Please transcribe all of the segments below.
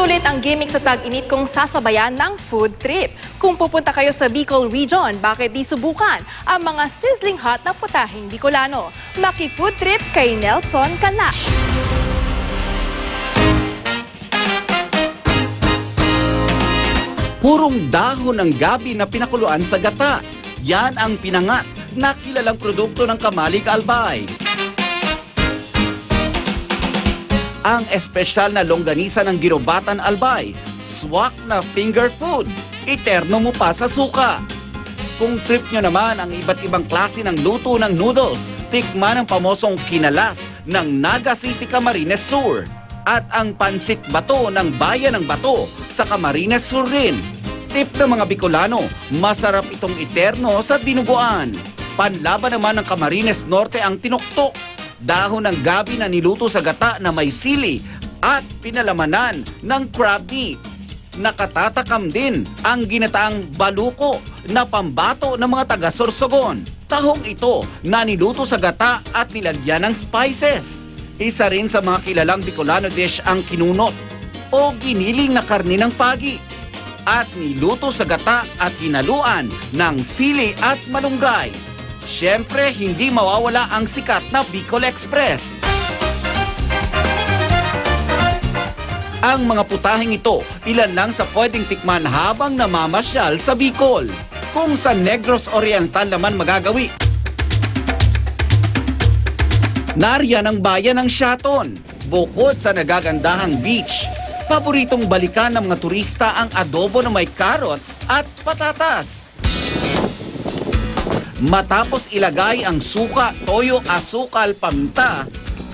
Sulit ang gimmick sa tag-init kung sasabayan ng food trip. Kung pupunta kayo sa Bicol Region, bakit di subukan ang mga sizzling hot na putahing Bicolano? Maki-food trip kay Nelson Canla. Purong dahon ng gabi na pinakuluan sa gata. Yan ang pinangat na kilalang produkto ng Kamalig Albay. Ang espesyal na longganisa ng Ginobatan Albay, swak na finger food, iterno mo pa sa suka. Kung trip nyo naman ang iba't ibang klase ng luto ng noodles, tikman ang pamosong kinalas ng Naga City, Camarines Sur. At ang pansit bato ng Bayan ng Bato sa Camarines Sur rin. Tip ng mga Bicolano, masarap itong iterno sa dinuguan. Panlaban naman ng Camarines Norte ang tinuktok. Dahon ng gabi na niluto sa gata na may sili at pinalamanan ng crab meat. Nakatatakam din ang ginataang baluko na pambato ng mga taga-Sorsogon. Tahong ito na niluto sa gata at nilagyan ng spices. Isa rin sa mga kilalang Bicolano dish ang kinunot o giniling na karne ng pagi. At niluto sa gata at hinaluan ng sili at malunggay. Siyempre, hindi mawawala ang sikat na Bicol Express. Ang mga putahing ito, ilan lang sa pwedeng tikman habang namamasyal sa Bicol. Kung sa Negros Oriental naman magagawi. Nariyan ang bayan ng Siaton. Bukod sa nagagandahang beach, paboritong balikan ng mga turista ang adobo na may carrots at patatas. Matapos ilagay ang suka, toyo, asukal, paminta,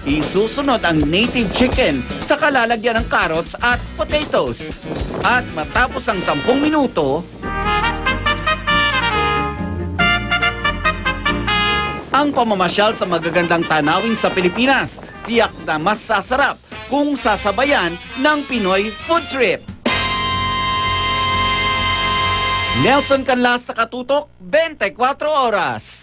isusunod ang native chicken sa kalalagyan ng carrots at potatoes. At matapos ang 10 minuto, ang pamamasyal sa magagandang tanawin sa Pilipinas, tiyak na mas sasarap kung sasabayan ng Pinoy food trip. Nelson Canla, Katutok, 24 Oras.